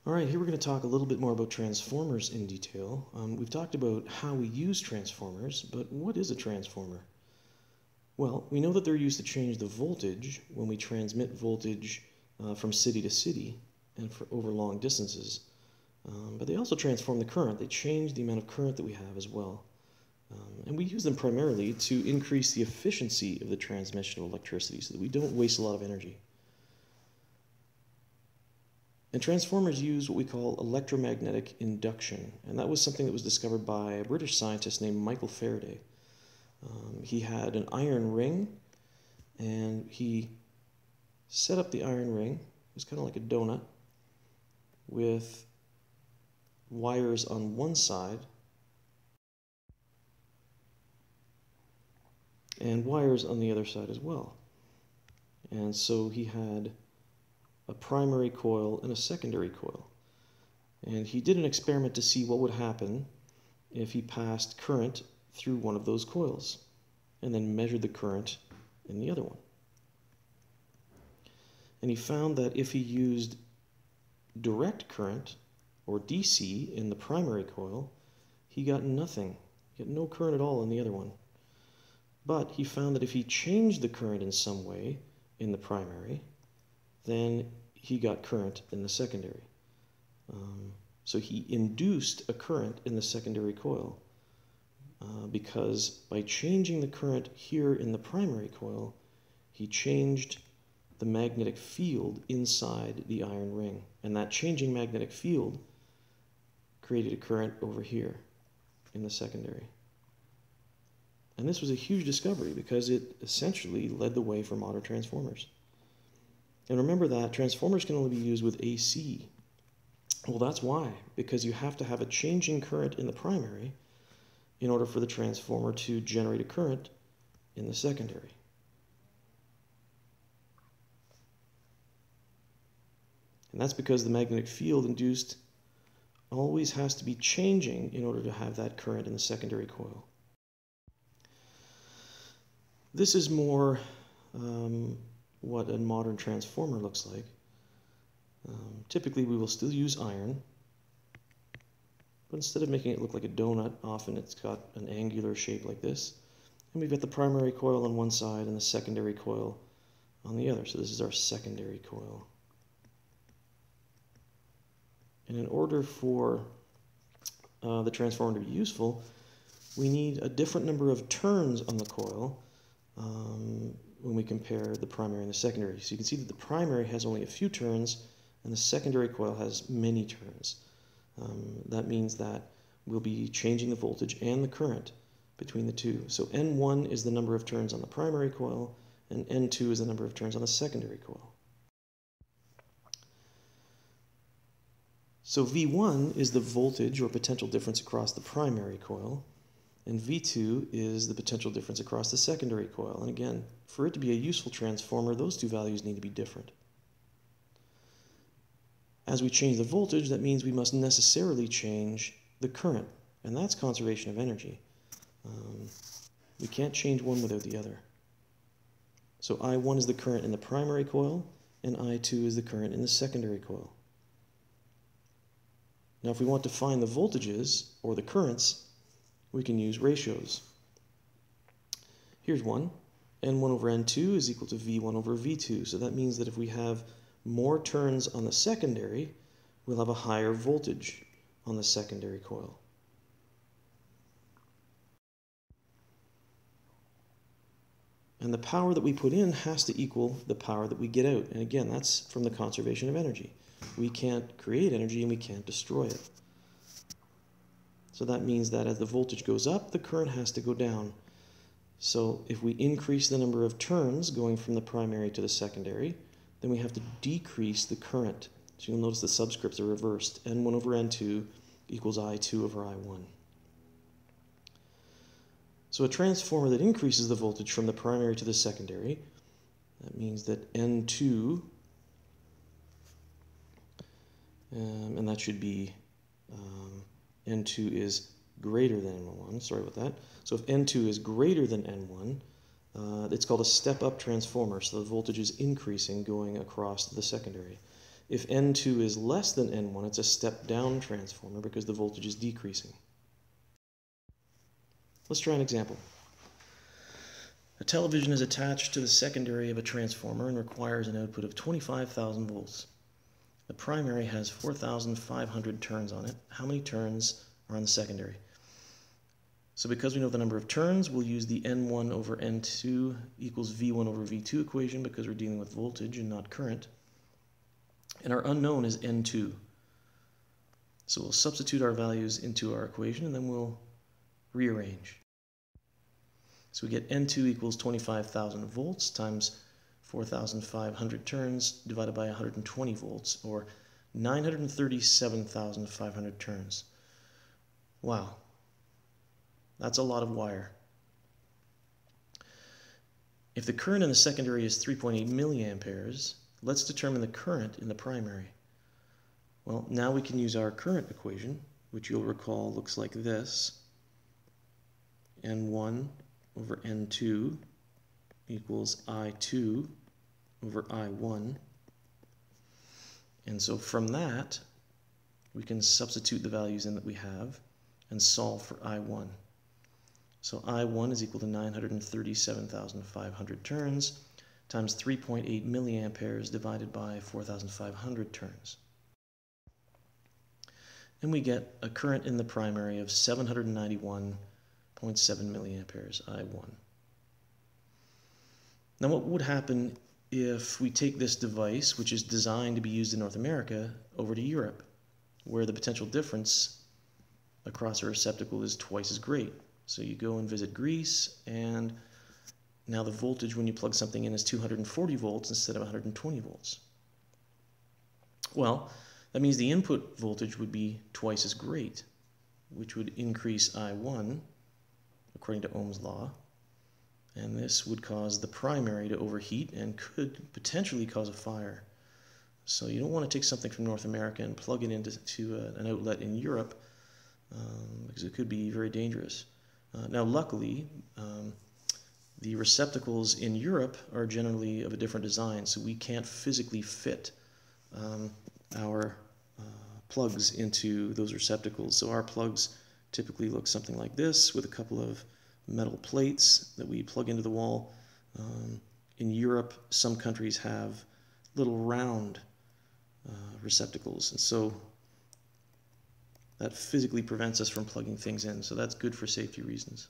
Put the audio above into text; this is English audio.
Alright, here we're going to talk a little bit more about transformers in detail. We've talked about how we use transformers, but what is a transformer? Well, we know that they're used to change the voltage when we transmit voltage from city to city and over long distances. But they also transform the current. They change the amount of current that we have as well. And we use them primarily to increase the efficiency of the transmission of electricity so that we don't waste a lot of energy. And transformers use what we call electromagnetic induction, and that was something that was discovered by a British scientist named Michael Faraday. He had an iron ring, and he set up the iron ring. It was kind of like a donut with wires on one side and wires on the other side as well. And so he had a primary coil and a secondary coil. And he did an experiment to see what would happen if he passed current through one of those coils and then measured the current in the other one. And he found that if he used direct current, or DC, in the primary coil, he got nothing. He got no current at all in the other one. But he found that if he changed the current in some way in the primary, then he got current in the secondary. So he induced a current in the secondary coil because by changing the current here in the primary coil, he changed the magnetic field inside the iron ring. And that changing magnetic field created a current over here in the secondary. And this was a huge discovery because it essentially led the way for modern transformers. And remember that transformers can only be used with AC. Well, that's why, because you have to have a changing current in the primary in order for the transformer to generate a current in the secondary. And that's because the magnetic field induced always has to be changing in order to have that current in the secondary coil. This is more what a modern transformer looks like. Typically we will still use iron, but instead of making it look like a donut, often it's got an angular shape like this. And we've got the primary coil on one side and the secondary coil on the other. So this is our secondary coil. And in order for the transformer to be useful, we need a different number of turns on the coil when we compare the primary and the secondary. So you can see that the primary has only a few turns and the secondary coil has many turns. That means that we'll be changing the voltage and the current between the two. So N1 is the number of turns on the primary coil and N2 is the number of turns on the secondary coil. So V1 is the voltage or potential difference across the primary coil, and V2 is the potential difference across the secondary coil. And again, for it to be a useful transformer, those two values need to be different. As we change the voltage, that means we must necessarily change the current, and that's conservation of energy. We can't change one without the other. So I1 is the current in the primary coil, and I2 is the current in the secondary coil. Now, if we want to find the voltages, or the currents, we can use ratios. Here's one. N1 over N2 is equal to V1 over V2. So that means that if we have more turns on the secondary, we'll have a higher voltage on the secondary coil. And the power that we put in has to equal the power that we get out. And again, that's from the conservation of energy. We can't create energy and we can't destroy it. So that means that as the voltage goes up, the current has to go down. So if we increase the number of turns going from the primary to the secondary, then we have to decrease the current. So you'll notice the subscripts are reversed. N1 over N2 equals I2 over I1. So a transformer that increases the voltage from the primary to the secondary, that means that N2, and that should be N2 is greater than N1. Sorry about that. So if N2 is greater than N1, it's called a step-up transformer. So the voltage is increasing going across the secondary. If N2 is less than N1, it's a step-down transformer because the voltage is decreasing. Let's try an example. A television is attached to the secondary of a transformer and requires an output of 25,000 volts. The primary has 4,500 turns on it. How many turns are on the secondary? So because we know the number of turns, we'll use the N1 over N2 equals V1 over V2 equation because we're dealing with voltage and not current. And our unknown is N2. So we'll substitute our values into our equation and then we'll rearrange. So we get N2 equals 25,000 volts times 4,500 turns divided by 120 volts, or 937,500 turns. Wow, that's a lot of wire. If the current in the secondary is 3.8 milliamperes, let's determine the current in the primary. Well, now we can use our current equation, which you'll recall looks like this. N1 over N2 equals I2 over I1. And so from that, we can substitute the values in that we have and solve for I1. So I1 is equal to 937,500 turns times 3.8 milliamperes divided by 4,500 turns. And we get a current in the primary of 791.7 milliamperes, I1. Now what would happen if we take this device, which is designed to be used in North America, over to Europe, where the potential difference across a receptacle is twice as great? So you go and visit Greece, and now the voltage when you plug something in is 240 volts instead of 120 volts. Well, that means the input voltage would be twice as great, which would increase I1 according to Ohm's law, and this would cause the primary to overheat and could potentially cause a fire. So you don't want to take something from North America and plug it into an outlet in Europe because it could be very dangerous. Now luckily, the receptacles in Europe are generally of a different design, so we can't physically fit our plugs into those receptacles. So our plugs typically look something like this, with a couple of metal plates that we plug into the wall. In Europe, some countries have little round receptacles, and so that physically prevents us from plugging things in. So that's good for safety reasons.